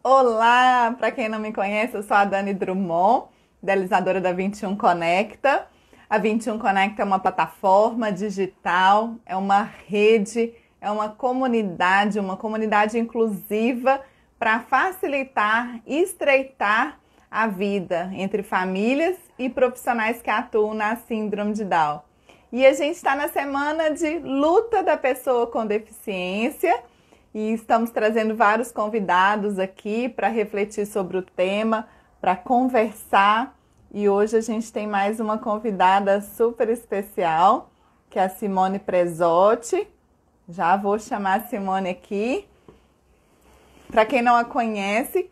Olá, para quem não me conhece, eu sou a Dani Drummond, idealizadora da 21 Conecta. A 21 Conecta é uma plataforma digital, é uma rede, é uma comunidade inclusiva para facilitar e estreitar a vida entre famílias e profissionais que atuam na síndrome de Down. E a gente está na semana de luta da pessoa com deficiência e estamos trazendo vários convidados aqui para refletir sobre o tema, para conversar. E hoje a gente tem mais uma convidada super especial, que é a Simone Presotti. Já vou chamar a Simone aqui. Para quem não a conhece,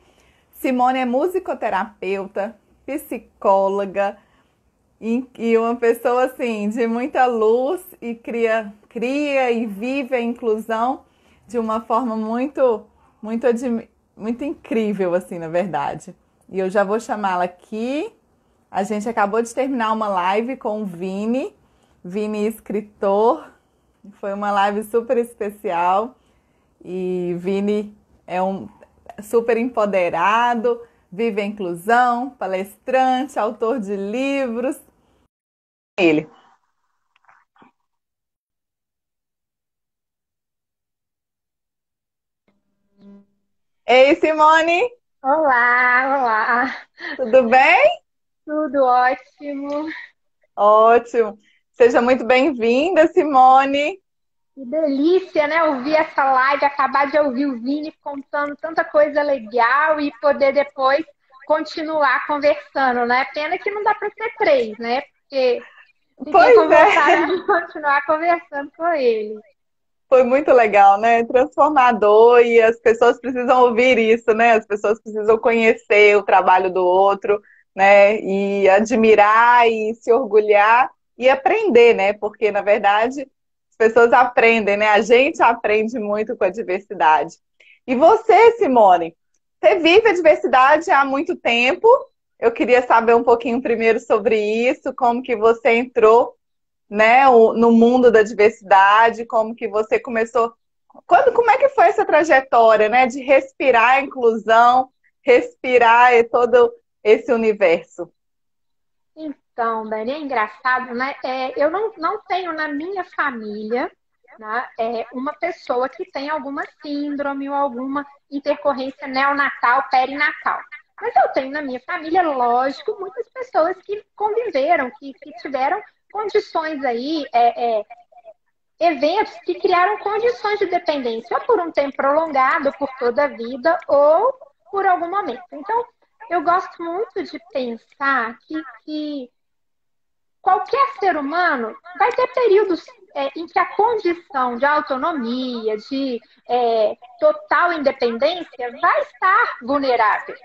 Simone é musicoterapeuta, psicóloga e uma pessoa assim de muita luz e cria e vive a inclusão de uma forma muito incrível, assim, na verdade. E eu já vou chamá-la aqui. A gente acabou de terminar uma live com o Vini escritor. Foi uma live super especial. E Vini é um super empoderado, vive a inclusão, palestrante, autor de livros. Ele. Ei, Simone, Olá, olá. tudo bem? Tudo ótimo. Ótimo. Seja muito bem-vinda, Simone. Que delícia, né? Ouvir essa live, acabar de ouvir o Vini contando tanta coisa legal e poder depois continuar conversando, né? Pena que não dá para ser três, né? Porque fiquei Pois com vontade é, de continuar conversando com ele. foi muito legal, né? Transformador e as pessoas precisam ouvir isso, né? As pessoas precisam conhecer o trabalho do outro, né? E admirar e se orgulhar e aprender, né? Porque, na verdade, as pessoas aprendem, né? A gente aprende muito com a diversidade. E você, Simone, você vive a diversidade há muito tempo. Eu queria saber um pouquinho primeiro sobre isso, como que você entrou, né, no mundo da diversidade, como que você começou, como é que foi essa trajetória, né, de respirar a inclusão, respirar todo esse universo? Então, Dani, é engraçado, né? Eu não tenho na minha família, né, uma pessoa que tem alguma síndrome ou alguma intercorrência neonatal, perinatal. Mas eu tenho na minha família, lógico, muitas pessoas que conviveram, que tiveram condições aí, eventos que criaram condições de dependência, ou por um tempo prolongado, por toda a vida, ou por algum momento. Então, eu gosto muito de pensar que qualquer ser humano vai ter períodos em que a condição de autonomia, de total independência, vai estar vulnerável.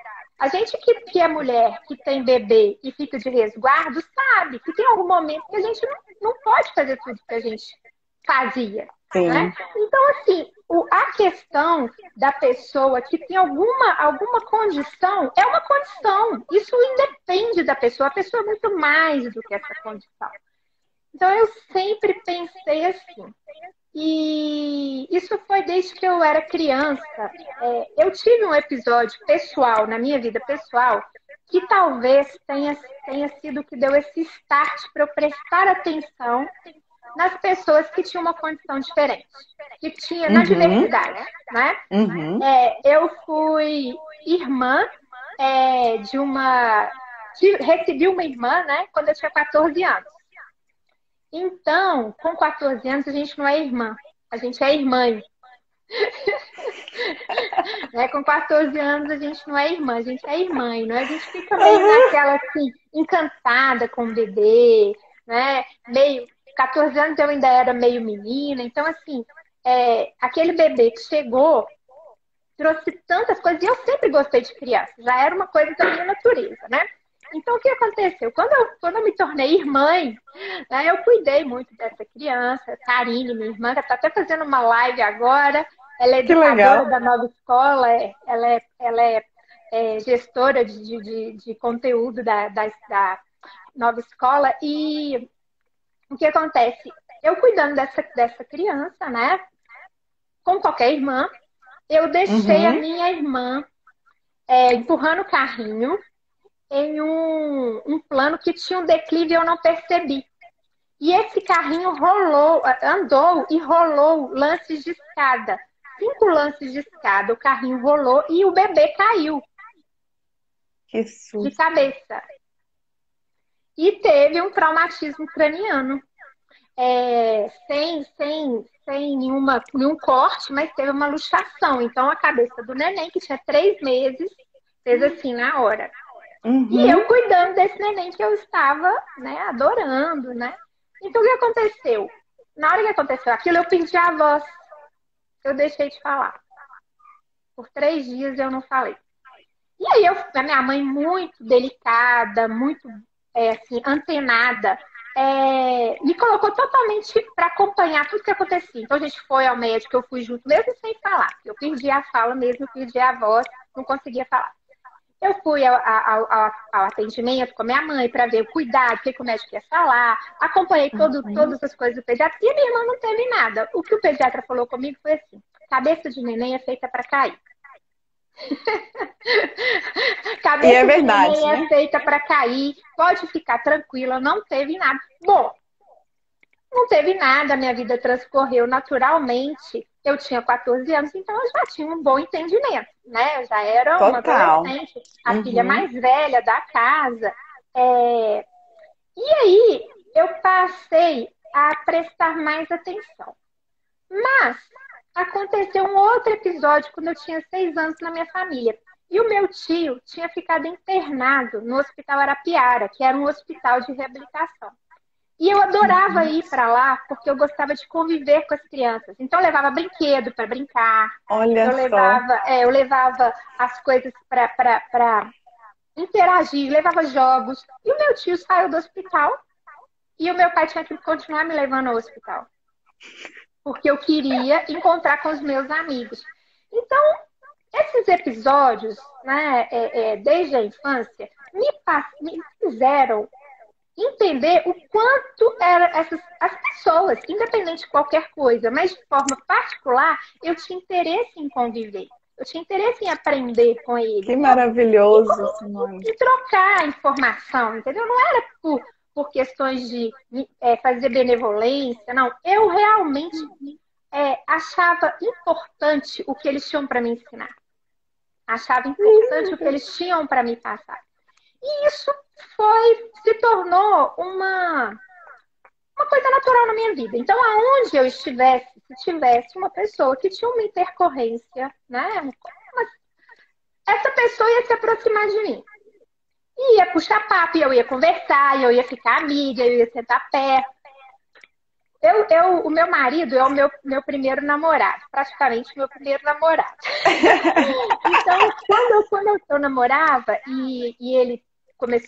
A gente que é mulher, que tem bebê e fica de resguardo, sabe que tem algum momento que a gente não pode fazer tudo que a gente fazia. Né? Sim. Então, assim, a questão da pessoa que tem alguma condição é uma condição. Isso independe da pessoa. A pessoa é muito mais do que essa condição. Então, eu sempre pensei assim. E isso foi desde que eu era criança. Eu tive um episódio pessoal, na minha vida pessoal, que talvez tenha sido o que deu esse start para eu prestar atenção nas pessoas que tinham uma condição diferente, que tinha na Uhum, diversidade, né? uhum. Eu fui irmã de uma. Recebi uma irmã, né, quando eu tinha 14 anos. Então, com 14 anos, a gente não é irmã, a gente é irmã. Né? Com 14 anos, a gente não é irmã, a gente é irmã. Né? A gente fica meio naquela, assim, encantada com o bebê, né? Meio. 14 anos eu ainda era meio menina, então, assim, aquele bebê que chegou trouxe tantas coisas, e eu sempre gostei de criança, já era uma coisa da minha natureza, né? Então, o que aconteceu? Quando eu me tornei mãe, né, eu cuidei muito dessa criança, Karine, minha irmã, que está até fazendo uma live agora, ela é Que legal. educadora da nova escola, ela é gestora de conteúdo da nova escola, e o que acontece? Eu cuidando dessa criança, né, com qualquer irmã, eu deixei a Uhum. minha irmã empurrando o carrinho em um plano que tinha um declive e eu não percebi. E esse carrinho andou e rolou lances de escada. 5 lances de escada, o carrinho rolou e o bebê caiu Que de susto. cabeça. E teve um traumatismo craniano. Sem nenhum corte, mas teve uma luxação. Então a cabeça do neném, que tinha 3 meses, fez assim na hora. E eu cuidando desse neném que eu estava, né, adorando, né? Então o que aconteceu? Na hora que aconteceu aquilo, eu perdi a voz. Eu deixei de falar. Por 3 dias eu não falei. E aí a minha mãe muito delicada, muito assim, antenada, me colocou totalmente para acompanhar tudo que acontecia. Então a gente foi ao médico, eu fui junto, mesmo sem falar. Eu perdi a fala mesmo, eu perdi a voz, não conseguia falar. Eu fui ao atendimento com a minha mãe para ver o cuidado, o que o médico ia falar, acompanhei todas as coisas do pediatra, e a minha irmã não teve nada. O que o pediatra falou comigo foi assim: cabeça de neném é feita para cair. Cabeça E é verdade, de neném né? é feita para cair, pode ficar tranquila, não teve nada. Bom, não teve nada, minha vida transcorreu naturalmente. Eu tinha 14 anos, então eu já tinha um bom entendimento, né? Eu já era uma Total. adolescente, a filha mais velha da casa. E aí eu passei a prestar mais atenção. Mas aconteceu um outro episódio quando eu tinha 6 anos na minha família. E o meu tio tinha ficado internado no Hospital Arapiara, que era um hospital de reabilitação. E eu adorava ir para lá porque eu gostava de conviver com as crianças. Então eu levava brinquedo para brincar. Olha só. Eu levava as coisas para interagir, levava jogos. E o meu tio saiu do hospital e o meu pai tinha que continuar me levando ao hospital. Porque eu queria encontrar com os meus amigos. Então, esses episódios, né, desde a infância, me fizeram entender o quanto as pessoas, independente de qualquer coisa, mas de forma particular, eu tinha interesse em conviver. Eu tinha interesse em aprender com eles. Que maravilhoso, Simone. Em trocar informação, entendeu? Não era por questões de fazer benevolência, não. Eu realmente achava importante o que eles tinham para me ensinar. Achava importante o que eles tinham para me passar. E isso se tornou uma coisa natural na minha vida. Então, aonde eu estivesse, se tivesse uma pessoa que tinha uma intercorrência, né? Essa pessoa ia se aproximar de mim. Ia puxar papo, eu ia conversar, eu ia ficar amiga, eu ia sentar perto. O meu marido é o meu primeiro namorado, praticamente meu primeiro namorado. Então, quando eu namorava e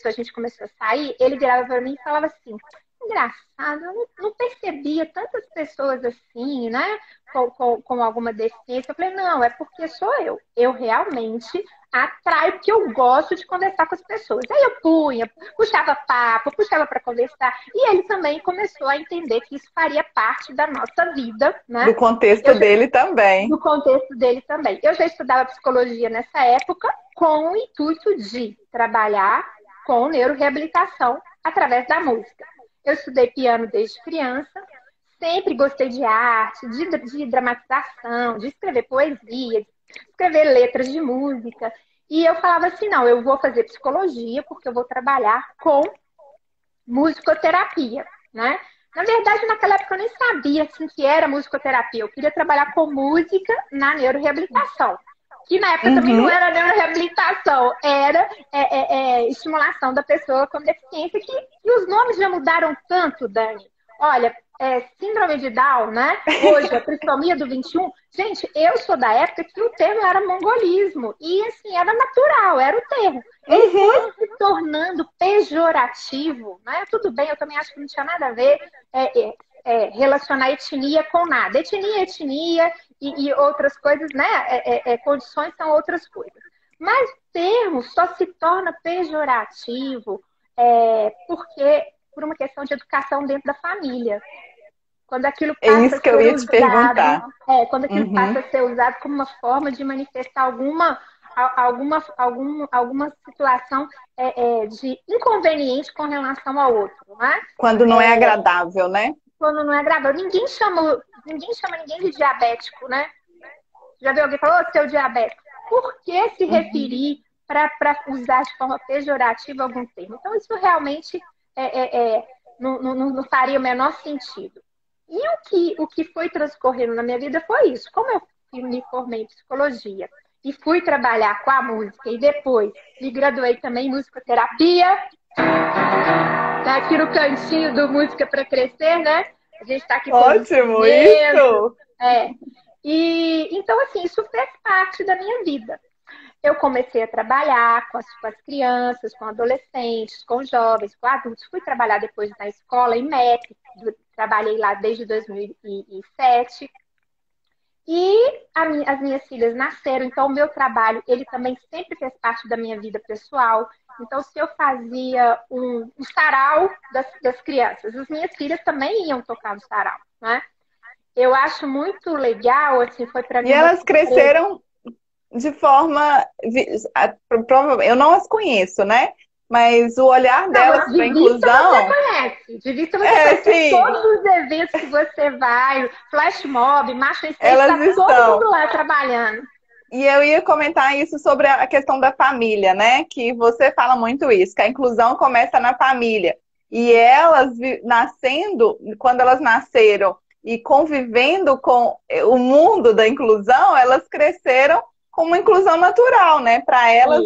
a gente começou a sair, ele virava para mim e falava assim: engraçado, eu não percebia tantas pessoas assim, né? Com alguma deficiência. Eu falei: não, é porque sou eu. Eu realmente atraio, porque eu gosto de conversar com as pessoas. Aí eu puxava papo, puxava para conversar. E ele também começou a entender que isso faria parte da nossa vida, né? Do contexto dele também. Do contexto dele também. Eu já estudava psicologia nessa época com o intuito de trabalhar com neuroreabilitação através da música. Eu estudei piano desde criança, sempre gostei de arte, de dramatização, de escrever poesia, de escrever letras de música. E eu falava assim: não, eu vou fazer psicologia porque eu vou trabalhar com musicoterapia, né? Na verdade, naquela época eu nem sabia assim, que era musicoterapia. Eu queria trabalhar com música na neuroreabilitação. Que na época também não era neuroreabilitação, era estimulação da pessoa com deficiência, que os nomes já mudaram tanto, Dani. Olha, síndrome de Down, né? Hoje, a trissomia do 21. Gente, eu sou da época que o termo era mongolismo. E, assim, era natural, era o termo. Ele foi se tornando pejorativo, né? Tudo bem, eu também acho que não tinha nada a ver relacionar etnia com nada. Etnia e outras coisas, né? Condições são outras coisas. Mas o termo só se torna pejorativo porque por uma questão de educação dentro da família. Quando aquilo passa isso que eu ia te perguntar. Quando aquilo passa a ser usado como uma forma de manifestar alguma situação de inconveniente com relação ao outro, né? Quando não é agradável, né? Quando não é agradável. Ninguém chama ninguém de diabético, né? Já viu alguém falar, ô, seu diabético? Por que se referir para usar de forma pejorativa algum termo? Então, isso realmente não faria o menor sentido. E o que foi transcorrendo na minha vida foi isso. Como eu me formei em psicologia e fui trabalhar com a música e depois me graduei também em musicoterapia, tá aqui no cantinho do Música para Crescer, né? A gente está aqui Ótimo, isso! E então, assim, isso fez parte da minha vida. Eu comecei a trabalhar com as crianças, com adolescentes, com jovens, com adultos. Fui trabalhar depois na escola, em MEC. Trabalhei lá desde 2007. E as minhas filhas nasceram. Então, o meu trabalho, ele também sempre fez parte da minha vida pessoal. Então, se eu fazia um sarau das crianças, as minhas filhas também iam tocar no sarau, né? Eu acho muito legal, assim, foi para mim. E elas cresceram de forma. Eu não as conheço, né? Mas o olhar delas para a inclusão. Você conhece. De vista você conhece todos os eventos que você vai, flash mob, marcha elas está todo mundo lá trabalhando. E eu ia comentar isso sobre a questão da família, né? Que você fala muito isso, que a inclusão começa na família. E elas nascendo, quando elas nasceram e convivendo com o mundo da inclusão, elas cresceram com uma inclusão natural, né? Para elas,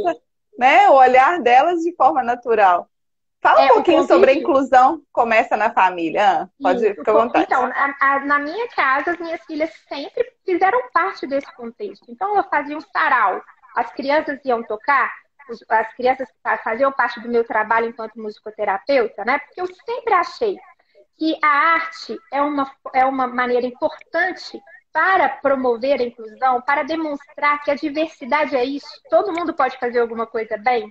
né? O olhar delas de forma natural. Fala um pouquinho sobre a inclusão começa na família. Pode ficar à vontade. Então, na minha casa, as minhas filhas sempre fizeram parte desse contexto. Então, eu fazia um sarau. As crianças iam tocar, as crianças faziam parte do meu trabalho enquanto musicoterapeuta, né? Porque eu sempre achei que a arte é uma maneira importante para promover a inclusão, para demonstrar que a diversidade é isso. Todo mundo pode fazer alguma coisa bem.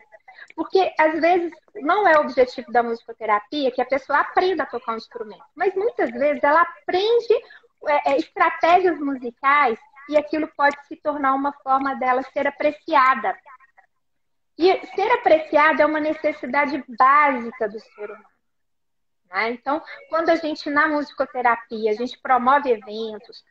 Porque, às vezes, não é o objetivo da musicoterapia que a pessoa aprenda a tocar um instrumento. Mas, muitas vezes, ela aprende estratégias musicais e aquilo pode se tornar uma forma dela ser apreciada. E ser apreciada é uma necessidade básica do ser humano. Né? Então, quando a gente, na musicoterapia, a gente promove eventos,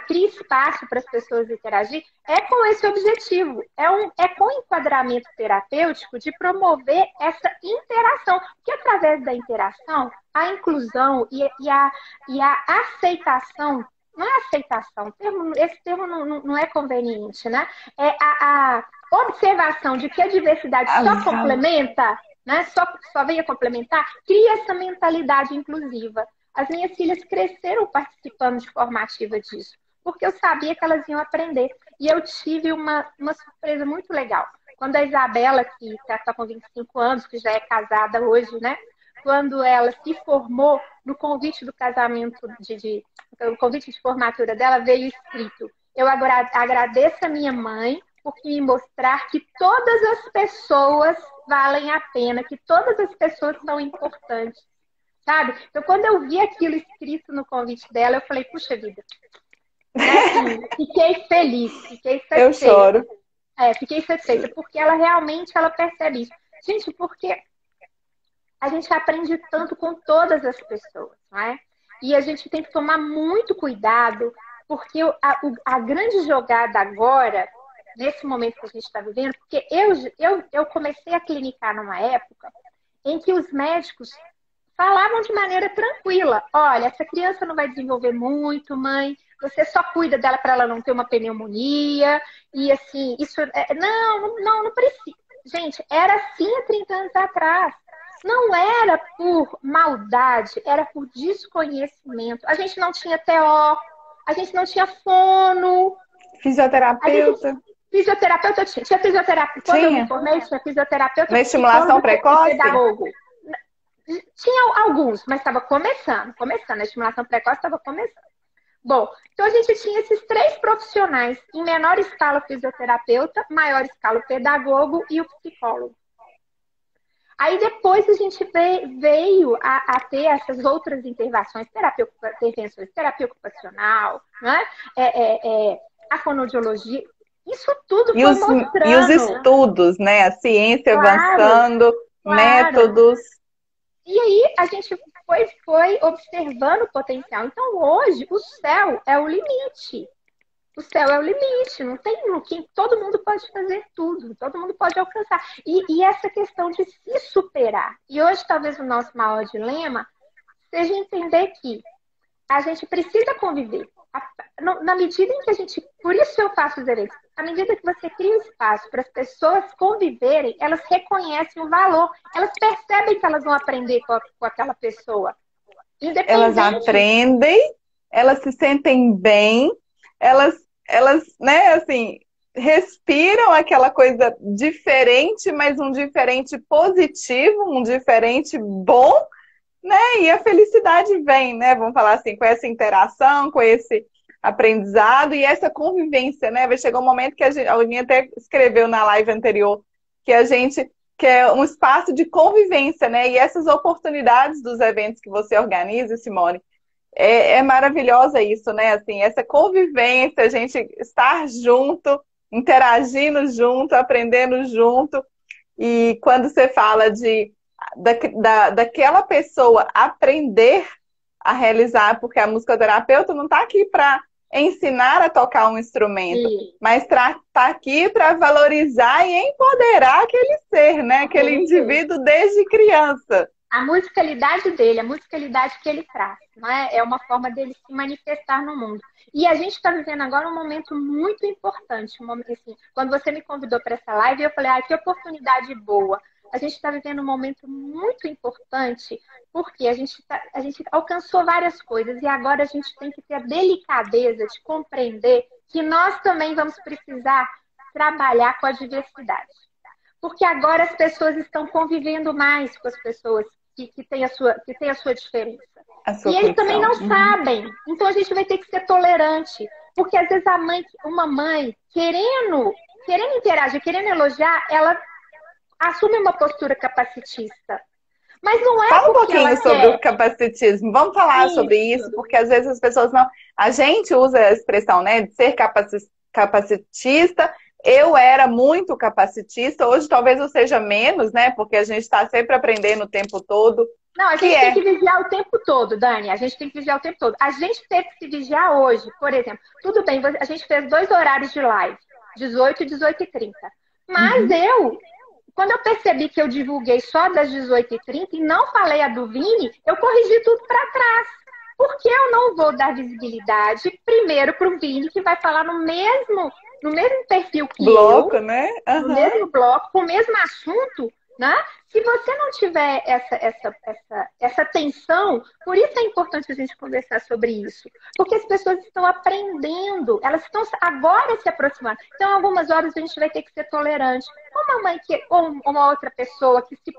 cria espaço para as pessoas interagir, é com esse objetivo, é com enquadramento terapêutico de promover essa interação, porque através da interação, a inclusão e a aceitação, não é aceitação, esse termo não é conveniente, né? É a observação de que a diversidade só complementa, né? Só vem a complementar, cria essa mentalidade inclusiva. As minhas filhas cresceram participando de formativa disso, porque eu sabia que elas iam aprender. E eu tive uma surpresa muito legal. Quando a Isabela, que está com 25 anos, que já é casada hoje, né? Quando ela se formou, no convite do casamento, no convite de formatura dela, veio escrito: eu agradeço a minha mãe por me mostrar que todas as pessoas valem a pena, que todas as pessoas são importantes. Sabe? Então, quando eu vi aquilo escrito no convite dela, eu falei, puxa vida. Né? Fiquei feliz, fiquei satisfeita. Eu choro. Fiquei satisfeita, porque ela realmente percebe isso. Gente, porque a gente aprende tanto com todas as pessoas, não é? E a gente tem que tomar muito cuidado, porque a grande jogada agora, nesse momento que a gente está vivendo, porque eu comecei a clinicar numa época em que os médicos falavam de maneira tranquila. Olha, essa criança não vai desenvolver muito, mãe. Você só cuida dela para ela não ter uma pneumonia. E assim, isso... Não precisa. Gente, era assim há 30 anos atrás. Não era por maldade, era por desconhecimento. A gente não tinha TO, a gente não tinha fono. Fisioterapeuta. Fisioterapeuta tinha fisioterapeuta. Quando eu me formei, tinha fisioterapeuta. Na estimulação precoce? Pedagogo. Tinha alguns, mas estava começando. A estimulação precoce estava começando. Bom, então a gente tinha esses 3 profissionais, em menor escala o fisioterapeuta, maior escala o pedagogo e o psicólogo. Aí depois a gente veio a ter essas outras intervenções, terapia ocupacional, né? A fonoaudiologia. Isso tudo E foi os mostrando. estudos, né? A ciência Claro, avançando, claro. métodos. E aí a gente foi observando o potencial. Então hoje o céu é o limite. O céu é o limite, não tem quem, todo mundo pode fazer tudo, todo mundo pode alcançar. E essa questão de se superar. E hoje talvez o nosso maior dilema seja entender que a gente precisa conviver. Na medida em que a gente. Por isso eu faço os eventos. À medida que você cria um espaço para as pessoas conviverem, elas reconhecem o valor, elas percebem que elas vão aprender com aquela pessoa. Elas Independente. aprendem, elas se sentem bem, elas, elas, né, assim, respiram aquela coisa diferente, mas um diferente positivo, um diferente bom, né? E a felicidade vem, né? Vamos falar assim, com essa interação, com esse aprendizado e essa convivência, né? Vai chegar um momento que a Aline até escreveu na live anterior que a gente quer um espaço de convivência, né? E essas oportunidades dos eventos que você organiza, Simone, é maravilhosa isso, né? Assim, essa convivência, a gente estar junto, interagindo junto, aprendendo junto. E quando você fala daquela pessoa aprender a realizar, porque a musicoterapeuta não está aqui para ensinar a tocar um instrumento, E mas está aqui para valorizar e empoderar aquele ser, né? Aquele aquele ser. indivíduo desde criança. A musicalidade dele, a musicalidade que ele traz, não é? É uma forma dele se manifestar no mundo. E a gente está vivendo agora um momento muito importante. Um momento, assim, quando você me convidou para essa live, eu falei, ah, que oportunidade boa. A gente está vivendo um momento muito importante, porque a gente alcançou várias coisas e agora a gente tem que ter a delicadeza de compreender que nós também vamos precisar trabalhar com a diversidade. Porque agora as pessoas estão convivendo mais com as pessoas que têm a sua diferença. A E sua eles também função. não Uhum. sabem. Então a gente vai ter que ser tolerante. Porque às vezes uma mãe, querendo interagir, querendo elogiar, ela assume uma postura capacitista. Mas não é Fala um porque ela pouquinho sobre o quer capacitismo. Vamos falar sobre isso. isso, porque às vezes as pessoas não. A gente usa a expressão, né, de ser capacitista. Eu era muito capacitista, hoje talvez eu seja menos, né? Porque a gente está sempre aprendendo o tempo todo. Não, a Que gente tem é. que vigiar o tempo todo, Dani. A gente tem que vigiar o tempo todo. A gente teve que se vigiar hoje, por exemplo. Tudo bem, a gente fez 2 horários de live, 18 e 18h30. Mas Uhum. quando eu percebi que eu divulguei só das 18h30 e não falei a do Vini, eu corrigi tudo para trás. Porque eu não vou dar visibilidade primeiro para o Vini, que vai falar no mesmo perfil que eu, Bloco, né? no Aham. mesmo bloco, com o mesmo assunto, né? Se você não tiver essa tensão, por isso é importante a gente conversar sobre isso. Porque as pessoas estão aprendendo, elas estão agora se aproximando. Então, algumas horas a gente vai ter que ser tolerante. Uma mãe ou uma outra pessoa que se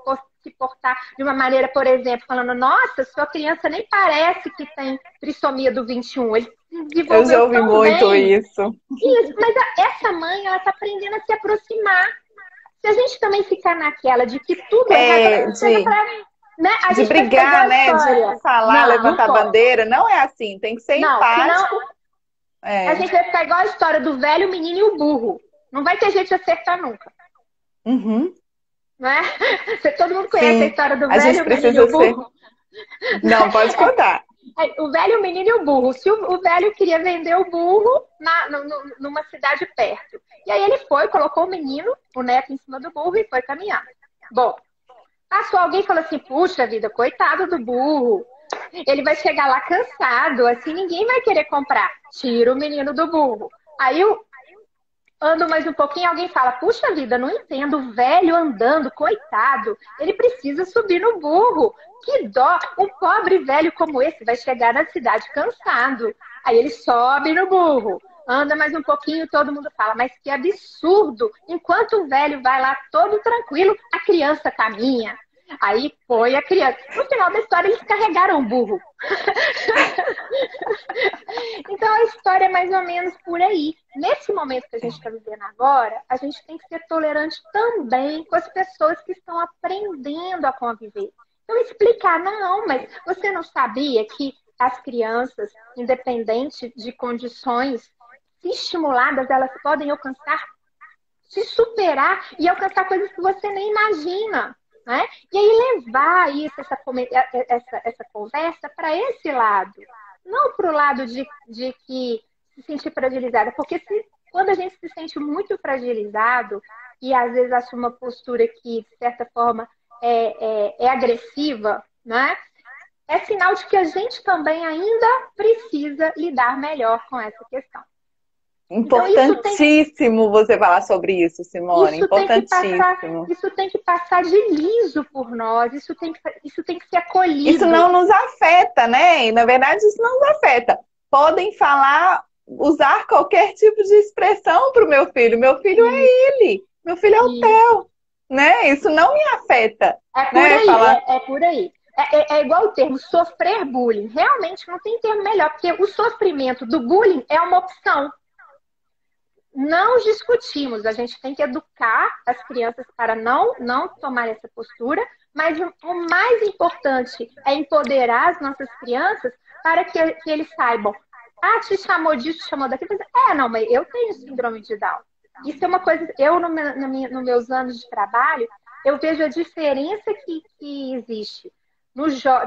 portar de uma maneira, por exemplo, falando, nossa, sua criança nem parece que tem trissomia do 21, ele se Eu já desenvolveu ouvi tão muito bem. isso. Isso, mas essa mãe, ela está aprendendo a se aproximar. Se a gente também ficar naquela de que tudo é regra, É, chega pra. Né? A de gente vai ficar igual brigar, a né? De história. falar, Não, não levantar pode. bandeira. Não é assim. Tem que ser Não, senão empático. a É. gente vai ficar igual a história do velho, o menino e o burro. Não vai ter jeito de acertar nunca. Uhum. Não é? Todo mundo conhece a Sim, história do a gente velho, o menino e precisa o ser. burro? Não, pode contar. O velho, o menino e o burro. Se o velho queria vender o burro numa cidade perto. E aí ele foi, colocou o menino, o neto, em cima do burro e foi caminhar. Bom, passou alguém e falou assim: puxa vida, coitado do burro. Ele vai chegar lá cansado, assim ninguém vai querer comprar. Tira o menino do burro. Aí eu ando mais um pouquinho, alguém fala: puxa vida, não entendo, o velho andando, coitado. Ele precisa subir no burro. Que dó! Um pobre velho como esse vai chegar na cidade cansado. Aí ele sobe no burro. Anda mais um pouquinho, todo mundo fala, mas que absurdo! Enquanto o velho vai lá todo tranquilo, a criança caminha. Aí foi a criança. No final da história, eles carregaram o burro. Então a história é mais ou menos por aí. Nesse momento que a gente está vivendo agora, a gente tem que ser tolerante também com as pessoas que estão aprendendo a conviver. Então, explicar, não, mas você não sabia que as crianças, independente de condições, se estimuladas, elas podem alcançar, se superar e alcançar coisas que você nem imagina, né? E aí levar isso, essa conversa para esse lado, não para o lado de que se sentir fragilizada, porque quando a gente se sente muito fragilizado e às vezes assume uma postura que, de certa forma, é agressiva, né? É sinal de que a gente também ainda precisa lidar melhor com essa questão. Então, Importantíssimo você falar sobre isso, Simone. Importantíssimo. Isso tem que passar de liso por nós, isso tem que ser acolhido. Isso não nos afeta, né? E, na verdade, isso não nos afeta. Podem falar, usar qualquer tipo de expressão para o meu filho. Meu filho é ele. Meu filho é o Theo. Né? Isso não me afeta. É por né? aí, é por aí. É igual o termo sofrer bullying. Realmente não tem termo melhor, porque o sofrimento do bullying é uma opção. Não discutimos, a gente tem que educar as crianças para não tomar essa postura, mas o mais importante é empoderar as nossas crianças para que eles saibam, te chamou disso, te chamou daquilo, não, mas eu tenho síndrome de Down. Isso é uma coisa, nos meus anos de trabalho, eu vejo a diferença que existe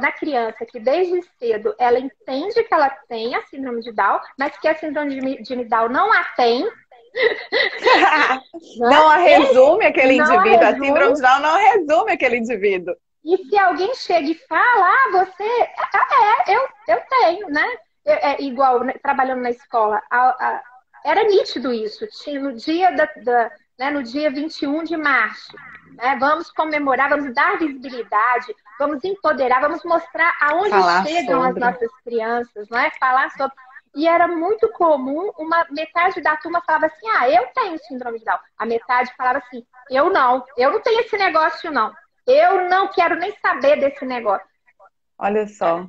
na criança, que desde cedo ela entende que ela tem a síndrome de Down, mas que a síndrome de Down não a tem. Não a resume aquele indivíduo. A síndrome de Down não resume aquele indivíduo. E se alguém chega e fala, você... eu tenho, né? Igual, trabalhando na escola, era nítido isso. No dia, no dia 21 de março, né? Vamos comemorar, vamos dar visibilidade, vamos empoderar, vamos mostrar aonde chegam as nossas crianças, não é? Falar sobre... E era muito comum, metade da turma falava assim, eu tenho síndrome de Down. A metade falava assim, eu não tenho esse negócio não. Eu não quero nem saber desse negócio. Olha só.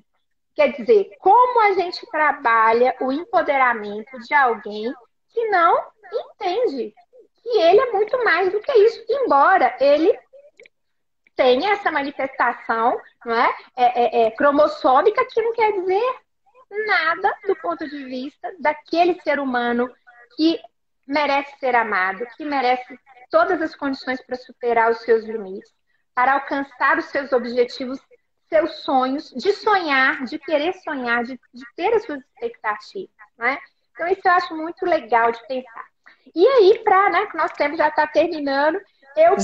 Quer dizer, como a gente trabalha o empoderamento de alguém que não entende que ele é muito mais do que isso, embora ele tenha essa manifestação, não é? Cromossômica, que não quer dizer nada do ponto de vista daquele ser humano que merece ser amado, que merece todas as condições para superar os seus limites, para alcançar os seus objetivos, seus sonhos, de sonhar, de querer sonhar, de ter as suas expectativas, né? Então isso eu acho muito legal de pensar. E aí, que nosso tempo já está terminando, eu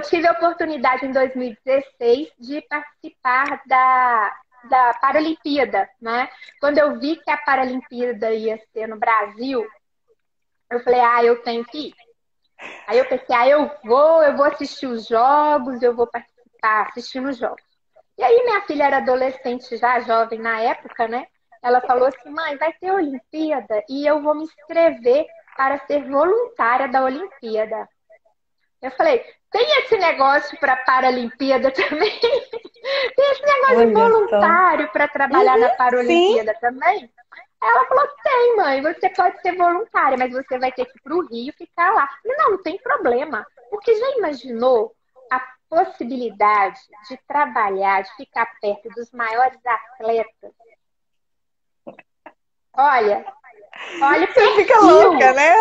tive a oportunidade em 2016 de participar da Paralimpíada, né? Quando eu vi que a Paralimpíada ia ser no Brasil, eu falei, eu tenho que ir. Aí eu pensei, eu vou assistir os jogos, eu vou participar assistindo os jogos. E aí minha filha era adolescente já, jovem na época, né? Ela falou assim, mãe, vai ter Olimpíada e eu vou me inscrever para ser voluntária da Olimpíada. Eu falei, tem esse negócio para Paralimpíada também? Tem esse negócio de voluntário para trabalhar na Paralimpíada também? Aí ela falou, tem, mãe, você pode ser voluntária, mas você vai ter que ir para o Rio ficar lá. Eu falei, não tem problema. Porque já imaginou a possibilidade de trabalhar, de ficar perto dos maiores atletas? Olha o perfil, fica louca, né?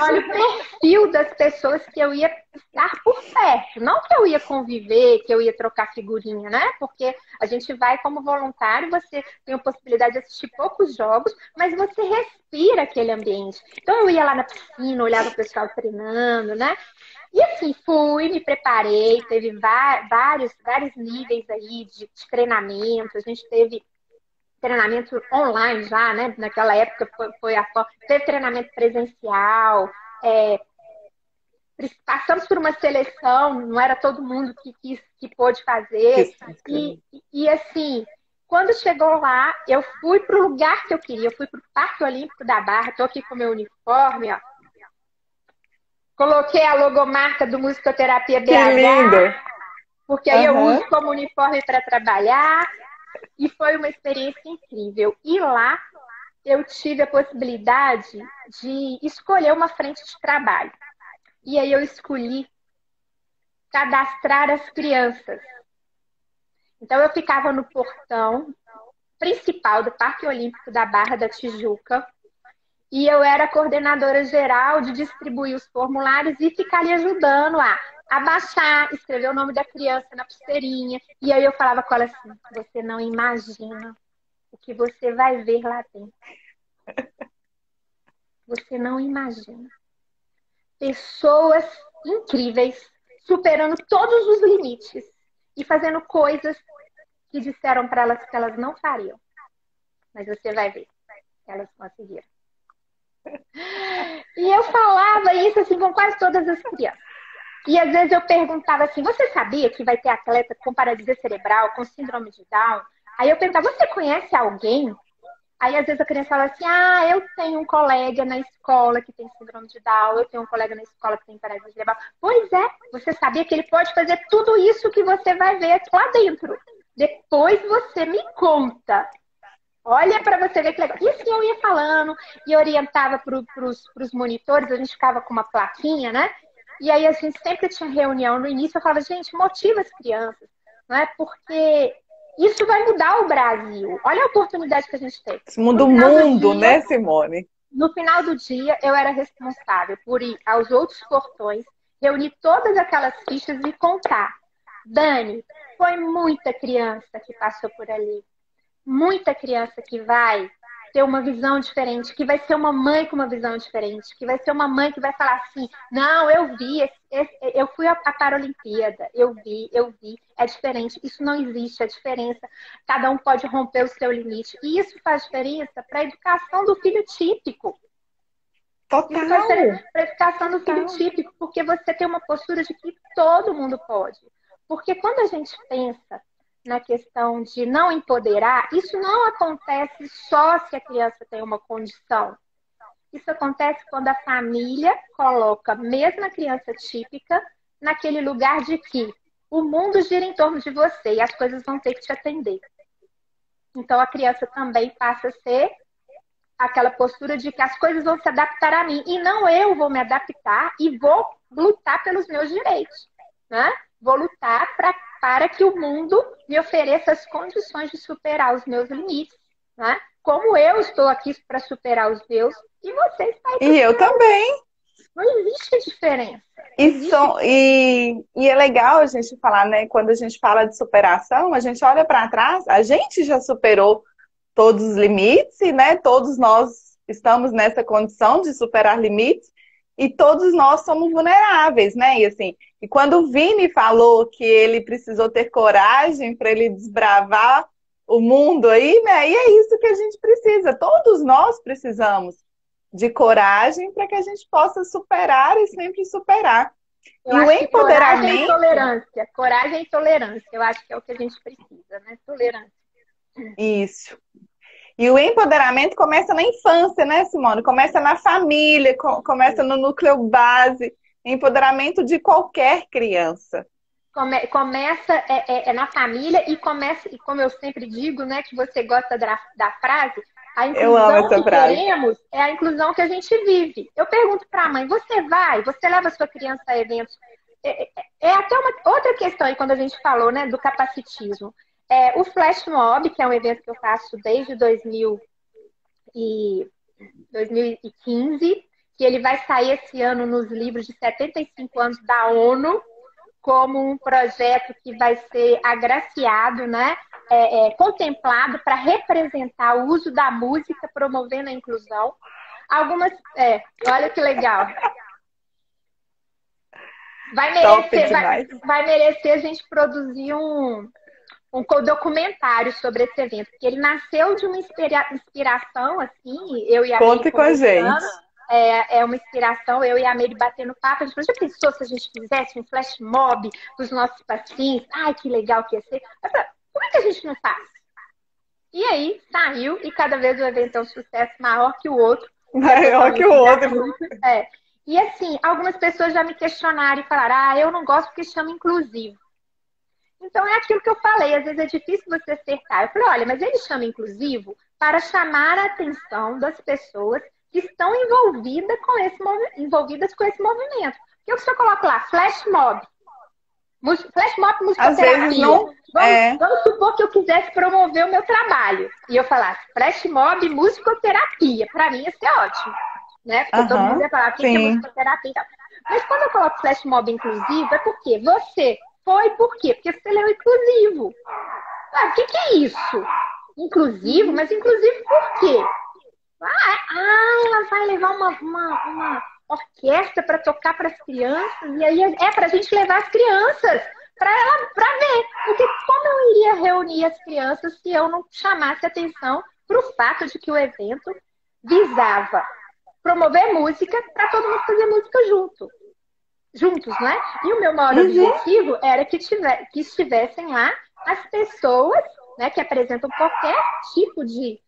Olha o perfil das pessoas que eu ia estar por perto. Não que eu ia conviver, que eu ia trocar figurinha, né? Porque a gente vai como voluntário, você tem a possibilidade de assistir poucos jogos, mas você respira aquele ambiente. Então eu ia lá na piscina, olhava o pessoal treinando, né? E assim, me preparei, teve vários níveis aí de treinamento. A gente teve treinamento online já, né? Naquela época teve treinamento presencial, passamos por uma seleção, não era todo mundo que pôde fazer. E assim, quando chegou lá, eu fui para o lugar que eu queria, eu fui para o Parque Olímpico da Barra, estou aqui com o meu uniforme, ó. Coloquei a logomarca do Musicoterapia BH, que lindo. Porque aí eu uso como uniforme para trabalhar. E foi uma experiência incrível. E lá eu tive a possibilidade de escolher uma frente de trabalho. E aí eu escolhi cadastrar as crianças. Então eu ficava no portão principal do Parque Olímpico da Barra da Tijuca, E eu era coordenadora geral de distribuir os formulários e ficar ali ajudando a baixar, escrever o nome da criança na pulseirinha. E aí eu falava com ela assim, você não imagina o que você vai ver lá dentro. Você não imagina. Pessoas incríveis, superando todos os limites e fazendo coisas que disseram para elas que elas não fariam. Mas você vai ver, elas conseguiram. E eu falava isso assim com quase todas as crianças. E às vezes eu perguntava assim, você sabia que vai ter atleta com paralisia cerebral, com síndrome de Down? Aí eu perguntava, você conhece alguém? Aí às vezes a criança fala assim, eu tenho um colega na escola que tem síndrome de Down, eu tenho um colega na escola que tem paralisia cerebral. Pois é, você sabia que ele pode fazer tudo isso que você vai ver lá dentro. Depois você me conta. Olha para você ver que legal. E assim eu ia falando e orientava para os monitores, a gente ficava com uma plaquinha, né? E aí a gente sempre tinha reunião no início, eu falava, gente, motiva as crianças, não é? Porque isso vai mudar o Brasil. Olha a oportunidade que a gente tem. Isso muda o mundo, né, Simone? No final do dia, eu era responsável por ir aos outros portões, reunir todas aquelas fichas e contar. Dani, foi muita criança que passou por ali. Muita criança que vai ter uma visão diferente, que vai ser uma mãe com uma visão diferente, que vai ser uma mãe que vai falar assim, não, eu vi, eu fui à Paralimpíada, eu vi, é diferente, isso não existe, a diferença, cada um pode romper o seu limite, e isso faz diferença para a educação do filho típico. Total. Isso faz diferença para a educação do filho típico, porque você tem uma postura de que todo mundo pode. Porque quando a gente pensa na questão de não empoderar, isso não acontece só se a criança tem uma condição. Isso acontece quando a família coloca mesmo a criança típica naquele lugar de que o mundo gira em torno de você e as coisas vão ter que te atender. Então a criança também passa a ser aquela postura de que as coisas vão se adaptar a mim e não eu vou me adaptar e vou lutar pelos meus direitos, né? Vou lutar para que o mundo me ofereça as condições de superar os meus limites, né? Como eu estou aqui para superar os meus e você está aí. E eu também. Não existe diferença. E é legal a gente falar, né? Quando a gente fala de superação, a gente olha para trás, a gente já superou todos os limites, né? Todos nós estamos nessa condição de superar limites e todos nós somos vulneráveis, né? E assim, e quando o Vini falou que ele precisou ter coragem para ele desbravar o mundo aí, né? E é isso que a gente precisa. Todos nós precisamos de coragem para que a gente possa superar e sempre superar. Eu acho que empoderamento... Coragem e tolerância. Eu acho que é o que a gente precisa, né? Tolerância. Isso. E o empoderamento começa na infância, né, Simone? Começa na família, começa no núcleo base. Empoderamento de qualquer criança. Começa na família e começa, e como eu sempre digo, né, que você gosta da frase, a inclusão que queremos é a inclusão que a gente vive. Eu pergunto para a mãe, você leva a sua criança a eventos? É até uma outra questão aí quando a gente falou, né, do capacitismo. O Flash Mob, que é um evento que eu faço desde 2015, que ele vai sair esse ano nos livros de 75 anos da ONU, como um projeto que vai ser agraciado, né? Contemplado para representar o uso da música, promovendo a inclusão. Olha que legal. Vai merecer a gente produzir um documentário sobre esse evento, porque ele nasceu de uma inspiração, assim, eu e a Conte com a gente. É uma inspiração, eu e a Meire batendo papo, a gente falou, já pensou se a gente fizesse um flash mob dos nossos pacientes? Ai, que legal que ia ser. Por que a gente não faz? E aí, saiu, e cada vez o evento é um sucesso maior que o outro. Maior que o outro. E assim, algumas pessoas já me questionaram e falaram, eu não gosto porque chama inclusivo. Então, é aquilo que eu falei, às vezes é difícil você acertar. Eu falei, olha, mas ele chama inclusivo para chamar a atenção das pessoas que estão envolvidas com esse movimento. Porque se eu coloco lá, flash mob, Flash mob, Às vezes musicoterapia. não é. Vamos supor que eu quisesse promover o meu trabalho. E eu falasse flash mob, musicoterapia. Para mim ia ser ótimo. Né? Porque todo mundo ia falar, o que é Sim. musicoterapia e tal. Mas quando eu coloco flash mob inclusivo, é porque você foi por quê? Porque você leu inclusivo. Ah, o que é isso? Inclusivo? Mas inclusivo por quê? Ela vai levar uma orquestra para tocar para as crianças, e aí é para a gente levar as crianças para ver. Porque como eu iria reunir as crianças se eu não chamasse atenção para o fato de que o evento visava promover música para todo mundo fazer música juntos, né? E o meu maior objetivo era que estivessem lá as pessoas, né, que apresentam qualquer tipo de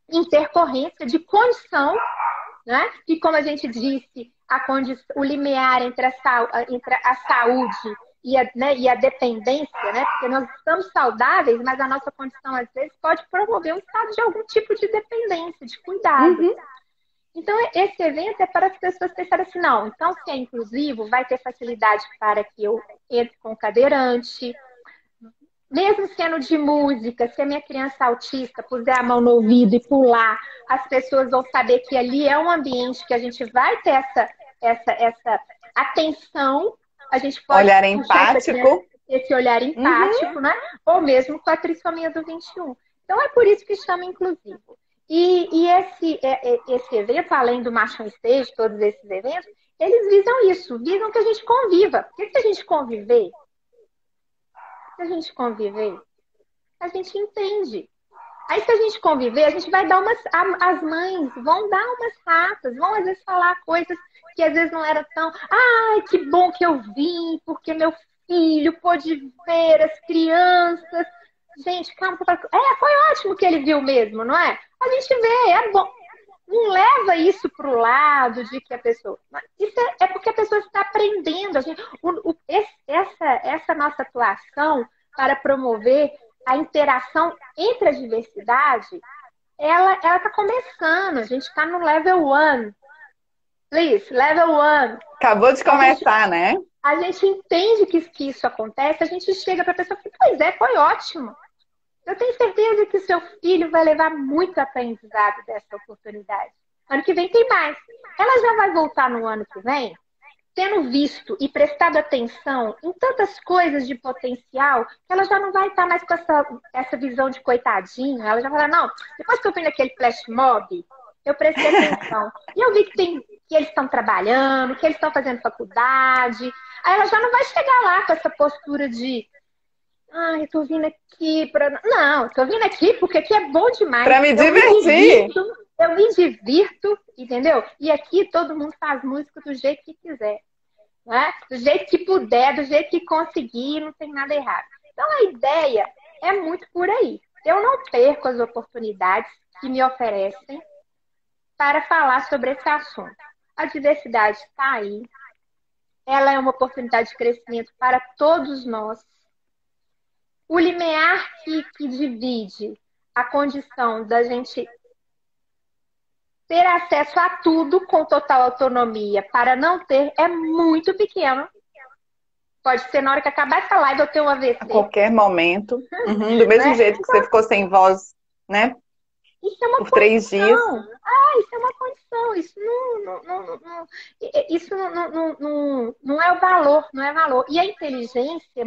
intercorrência, de condição, né? E como a gente disse, o limiar entre a saúde e a dependência, né? Porque nós estamos saudáveis, mas a nossa condição, às vezes, pode promover um estado de algum tipo de dependência, de cuidado. Então, esse evento é para as pessoas pensarem assim, não, então se é inclusivo, vai ter facilidade para que eu entre com o cadeirante, mesmo sendo de música, se a minha criança autista puser a mão no ouvido e pular, as pessoas vão saber que ali é um ambiente que a gente vai ter essa atenção, a gente pode Olhar empático. Esse olhar empático, né? Ou mesmo com a trissomia do 21. Então, é por isso que chama inclusivo. E esse evento, além do Machão Stage, todos esses eventos, eles visam isso, visam que a gente conviva. Porque se a gente conviver, a gente entende. Aí, se a gente conviver, a gente vai dar as mães vão dar umas ratas, vão às vezes falar coisas que às vezes não eram tão. Ai, que bom que eu vim, porque meu filho pôde ver as crianças. Gente, calma. Foi ótimo que ele viu mesmo, não é? A gente vê, é bom. Não leva isso para o lado de que a pessoa... Isso é porque a pessoa está aprendendo. Essa nossa atuação para promover a interação entre a diversidade, ela está começando. A gente está no level 1. Please, level 1. Acabou de começar, né? A gente entende que isso acontece, a gente chega para a pessoa e fala, pois é, foi ótimo. Eu tenho certeza que o seu filho vai levar muito aprendizado dessa oportunidade. Ano que vem tem mais. Ela já vai voltar no ano que vem, tendo visto e prestado atenção em tantas coisas de potencial, que ela já não vai estar mais com essa visão de coitadinha. Ela já vai falar, não, depois que eu fui naquele flash mob, eu prestei atenção. E eu vi que eles estão trabalhando, que eles estão fazendo faculdade. Aí ela já não vai chegar lá com essa postura de eu tô vindo aqui Não, tô vindo aqui porque aqui é bom demais. Pra me divertir. Eu me divirto, entendeu? E aqui todo mundo faz música do jeito que quiser. Né? Do jeito que puder, do jeito que conseguir, não tem nada errado. Então a ideia é muito por aí. Eu não perco as oportunidades que me oferecem para falar sobre esse assunto. A diversidade está aí. Ela é uma oportunidade de crescimento para todos nós. O limiar que divide a condição da gente ter acesso a tudo com total autonomia para não ter é muito pequeno. Pode ser na hora que acabar essa live eu ter um AVC. A qualquer momento. Do mesmo jeito que você ficou sem voz, né? Isso é uma por 3 dias. Isso é uma condição. Isso não é o valor, não é valor. E a inteligência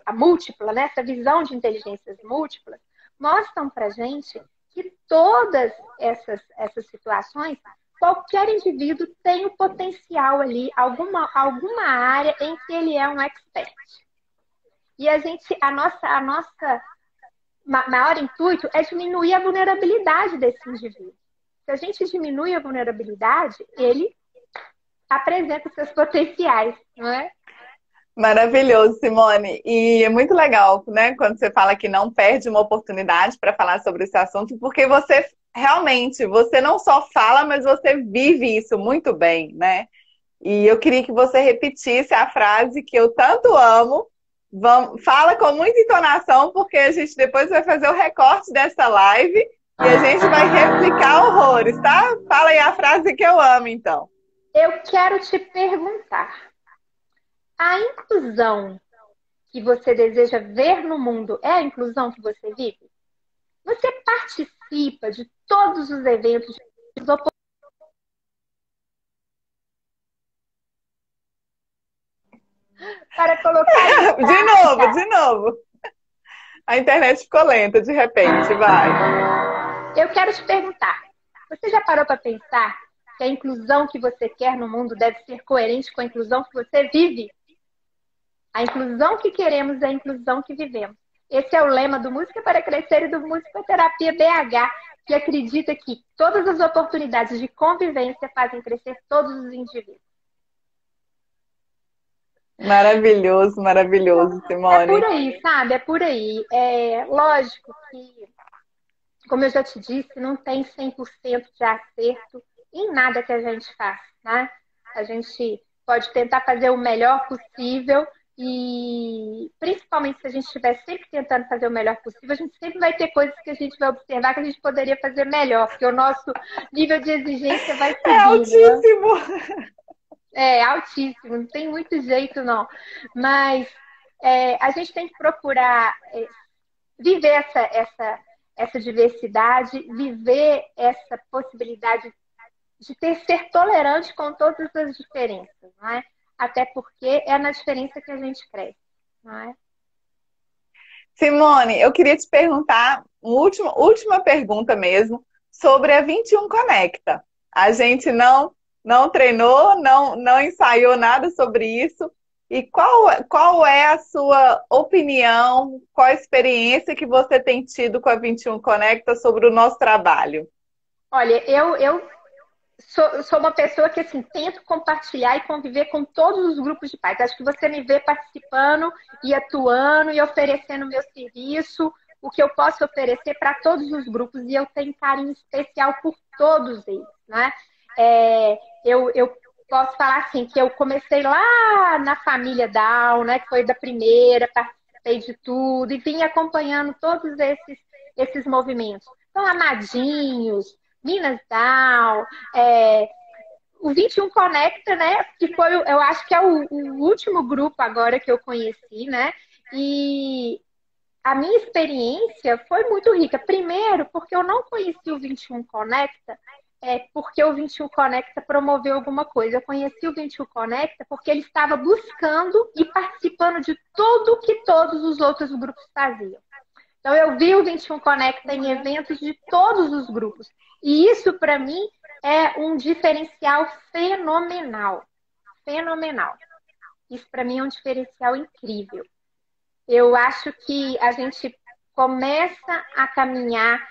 a múltipla, né? Essa visão de inteligências múltiplas, mostram pra gente que todas essas situações, qualquer indivíduo tem o potencial ali, alguma área em que ele é um expert. E a nossa maior intuito é diminuir a vulnerabilidade desse indivíduo. Se a gente diminui a vulnerabilidade, ele apresenta seus potenciais, não é? Maravilhoso, Simone. E é muito legal, né, quando você fala que não perde uma oportunidade para falar sobre esse assunto, porque você realmente, você não só fala, mas você vive isso muito bem, né? E eu queria que você repetisse a frase que eu tanto amo. Fala com muita entonação, porque a gente depois vai fazer o recorte dessa live e a gente vai replicar horrores, tá? Fala aí a frase que eu amo, então. Eu quero te perguntar. A inclusão que você deseja ver no mundo é a inclusão que você vive? Você participa de todos os eventos, para colocar em De novo, prática. de novo. A internet ficou lenta de repente, vai. Eu quero te perguntar, você já parou para pensar que a inclusão que você quer no mundo deve ser coerente com a inclusão que você vive? A inclusão que queremos é a inclusão que vivemos. Esse é o lema do Música para Crescer e do Musicoterapia BH, que acredita que todas as oportunidades de convivência fazem crescer todos os indivíduos. Maravilhoso, maravilhoso, É por Simone. aí, sabe? É por aí. É lógico que, como eu já te disse, não tem 100% de acerto em nada que a gente faz, né? A gente pode tentar fazer o melhor possível e, principalmente, se a gente estiver sempre tentando fazer o melhor possível, a gente sempre vai ter coisas que a gente vai observar que a gente poderia fazer melhor, porque o nosso nível de exigência vai É subindo, né? altíssimo. É altíssimo, não tem muito jeito, não. Mas a gente tem que procurar viver essa diversidade, viver essa possibilidade de ser tolerante com todas as diferenças, não é? Até porque é na diferença que a gente cresce, não é? Simone, eu queria te perguntar, uma última pergunta mesmo, sobre a 21 Conecta. A gente não treinou, não ensaiou nada sobre isso. E qual é a sua opinião, qual a experiência que você tem tido com a 21 Conecta sobre o nosso trabalho? Olha, eu sou uma pessoa que assim, tento compartilhar e conviver com todos os grupos de pais. Acho que você me vê participando e atuando e oferecendo meu serviço, o que eu posso oferecer para todos os grupos, e eu tenho carinho especial por todos eles, né? Eu posso falar assim, que eu comecei lá na família Down, né? Que foi da primeira, participei de tudo e vim acompanhando todos esses movimentos. Então, Amadinhos, Minas Down, é, o 21 Conecta, né? Que foi, eu acho que é o último grupo agora que eu conheci, né? E a minha experiência foi muito rica. Primeiro, porque eu não conheci o 21 Conecta, porque o 21 Conecta promoveu alguma coisa. Eu conheci o 21 Conecta porque ele estava buscando e participando de tudo que todos os outros grupos faziam. Então, eu vi o 21 Conecta em eventos de todos os grupos. E isso, para mim, é um diferencial fenomenal. Fenomenal. Isso, para mim, é um diferencial incrível. Eu acho que a gente começa a caminhar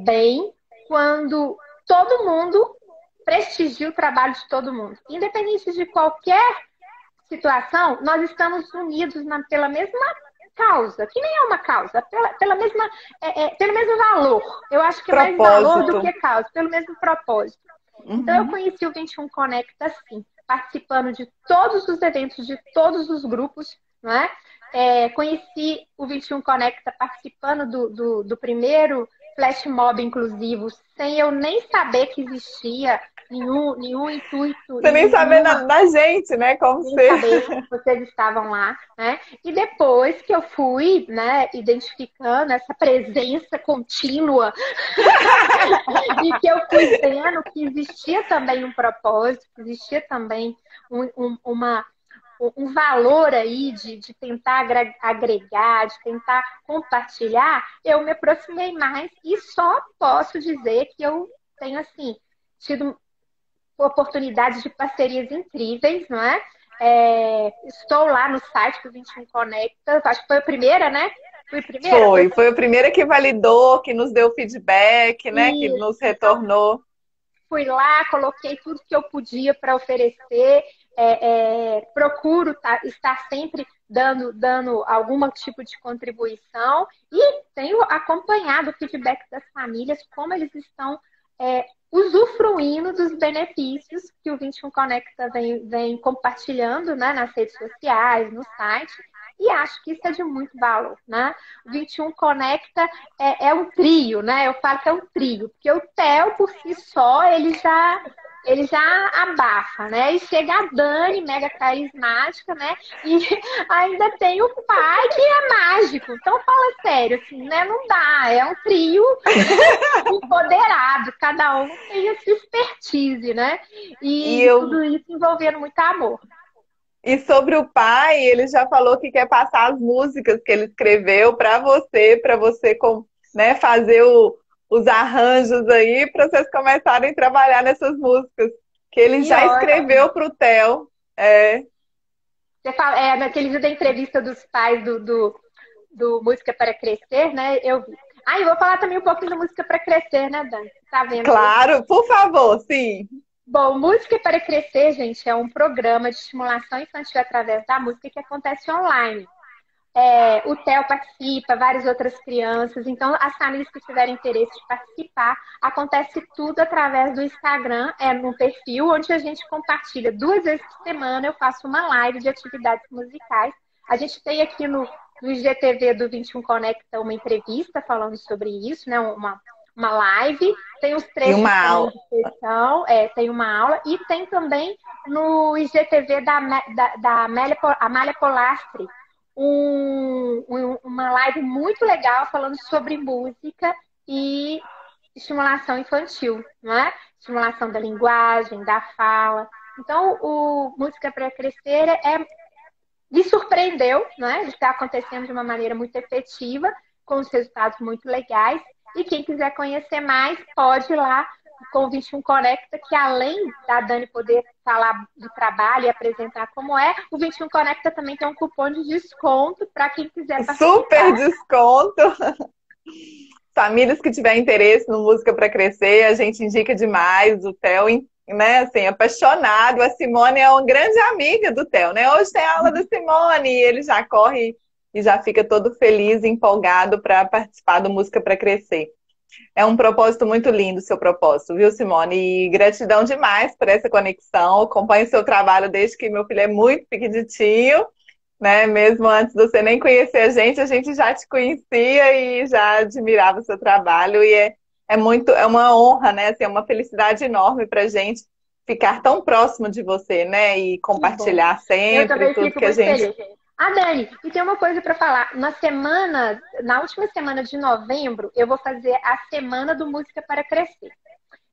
bem quando todo mundo prestigia o trabalho de todo mundo. Independente de qualquer situação, nós estamos unidos pela mesma causa, que nem é uma causa, pelo mesmo valor. Eu acho que é mais valor do Propósito. que causa, pelo mesmo propósito. Então, eu Uhum. conheci o 21 Conecta, assim, participando de todos os eventos, de todos os grupos, não é? Conheci o 21 Conecta participando do primeiro flash mob inclusivo, sem eu nem saber que existia nenhum intuito, Você nem sabe da gente, né? Como sem ser. saber que vocês estavam lá, né? E depois que eu fui, né, identificando essa presença contínua e que eu fui vendo que existia também um propósito, que existia também um valor aí de tentar agregar, de tentar compartilhar, eu me aproximei mais e só posso dizer que eu tenho, assim, tido oportunidades de parcerias incríveis, não é? Estou lá no site do 21 Conecta, acho que foi a primeira, né? Foi a primeira? Foi a primeira que validou, que nos deu feedback, né? Que E nos então retornou. fui lá, coloquei tudo que eu podia para oferecer, procuro estar sempre dando algum tipo de contribuição e tenho acompanhado o feedback das famílias, como eles estão usufruindo dos benefícios que o 21 Conecta vem compartilhando, né, nas redes sociais, no site, e acho que isso é de muito valor, né? O 21 Conecta é um trio, né? Eu falo que é um trio, porque o Theo, por si só, ele já ele já abafa, né? E chega a Dani, mega carismática, né? E ainda tem o pai que é mágico. Então fala sério, assim, né? Não dá, é um trio empoderado, cada um tem a sua expertise, né? E E eu tudo isso envolvendo muito amor. E sobre o pai, ele já falou que quer passar as músicas que ele escreveu para você, né, fazer os arranjos aí, para vocês começarem a trabalhar nessas músicas. Que ele Que já ótimo. escreveu para o Theo. É, Você fala, naquele dia da entrevista dos pais do Música para Crescer, né? Eu vi. Ah, eu vou falar também um pouquinho da Música para Crescer, né, Dani? Tá vendo aí? claro, por favor, sim. Bom, Música para Crescer, gente, é um programa de estimulação infantil através da música que acontece online. O Theo participa, várias outras crianças. Então, as famílias que tiverem interesse de participar, acontece tudo através do Instagram, no perfil, onde a gente compartilha 2 vezes por semana. Eu faço uma live de atividades musicais. A gente tem aqui no IGTV do 21 Conecta uma entrevista falando sobre isso, né? Uma live. Tem os E uma trechos também aula. de sessão, tem uma aula. E tem também no IGTV da Amália Polastri uma live muito legal falando sobre música e estimulação infantil, não é? Estimulação da linguagem, da fala. Então, o Música para Crescer me surpreendeu, né? Ele está acontecendo de uma maneira muito efetiva, com os resultados muito legais. E quem quiser conhecer mais, pode ir lá com o 21 Conecta, que além da Dani poder falar do trabalho e apresentar como é, o 21 Conecta também tem um cupom de desconto para quem quiser Super participar. desconto. Famílias que tiverem interesse no Música para Crescer, a gente indica demais. O Theo, né, assim, apaixonado. A Simone é uma grande amiga do Theo, né? Hoje tem aula da Simone e ele já corre e já fica todo feliz e empolgado para participar do Música para Crescer. É um propósito muito lindo, o seu propósito, viu, Simone? E gratidão demais por essa conexão. Acompanho o seu trabalho desde que meu filho é muito pequenininho, né? Mesmo antes de você nem conhecer a gente já te conhecia e já admirava o seu trabalho. E é uma honra, né? Assim, é uma felicidade enorme para a gente ficar tão próximo de você, né? E Que bom. compartilhar Eu sempre também tudo fico que a muito gente. feliz, gente. Ah, Dani, e tem uma coisa para falar. Na última semana de novembro, eu vou fazer a Semana do Música para Crescer.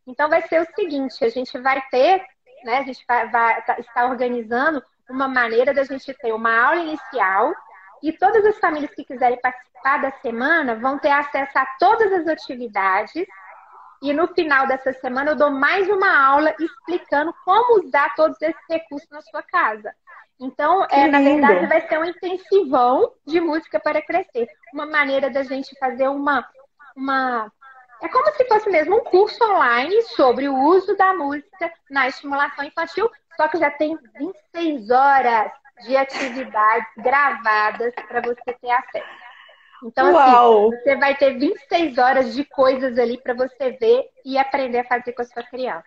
Então vai ser o seguinte, a gente vai ter, né, a gente está organizando uma maneira da gente ter uma aula inicial e todas as famílias que quiserem participar da semana vão ter acesso a todas as atividades e no final dessa semana eu dou mais uma aula explicando como usar todos esses recursos na sua casa. Então, Que na verdade, lindo! vai ser um intensivão de música para crescer. Uma maneira da gente fazer uma é como se fosse mesmo um curso online sobre o uso da música na estimulação infantil, só que já tem 26 horas de atividades gravadas para você ter acesso. Então, assim, Uau! você vai ter 26 horas de coisas ali para você ver e aprender a fazer com a sua criança.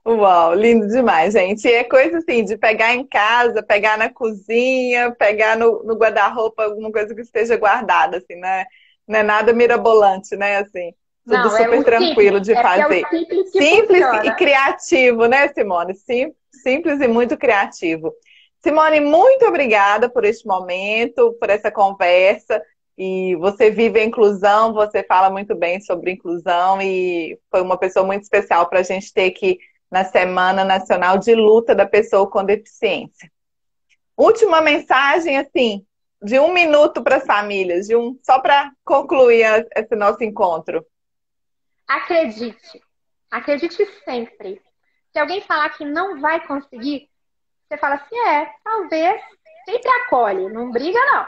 Uau, lindo demais, gente. E é coisa assim, de pegar em casa, pegar na cozinha, pegar no guarda-roupa, alguma coisa que esteja guardada, assim, né? Não é nada mirabolante, né? Assim, tudo Não, é o super tranquilo simples. de É porque é o fazer. simples que Simples e funciona. criativo, né, Simone? Simples e muito criativo. Simone, muito obrigada por este momento, por essa conversa. E você vive a inclusão, você fala muito bem sobre inclusão e foi uma pessoa muito especial para a gente ter aqui na Semana Nacional de Luta da Pessoa com Deficiência. Última mensagem, assim, de 1 minuto para as famílias, só para concluir esse nosso encontro. Acredite. Acredite sempre. Se alguém falar que não vai conseguir, você fala assim, talvez, sempre acolhe, não briga não.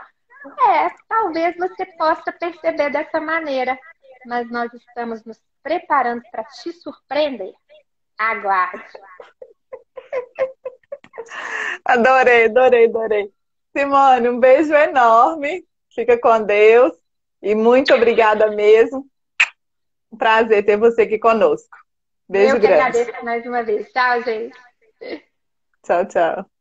Talvez você possa perceber dessa maneira, mas nós estamos nos preparando para te surpreender. Aguarde. Adorei, adorei, adorei. Simone, um beijo enorme. Fica com Deus. E muito obrigada mesmo. Um prazer ter você aqui conosco. Eu Beijo que grande. agradeço mais uma vez. Tchau, gente. Tchau, tchau.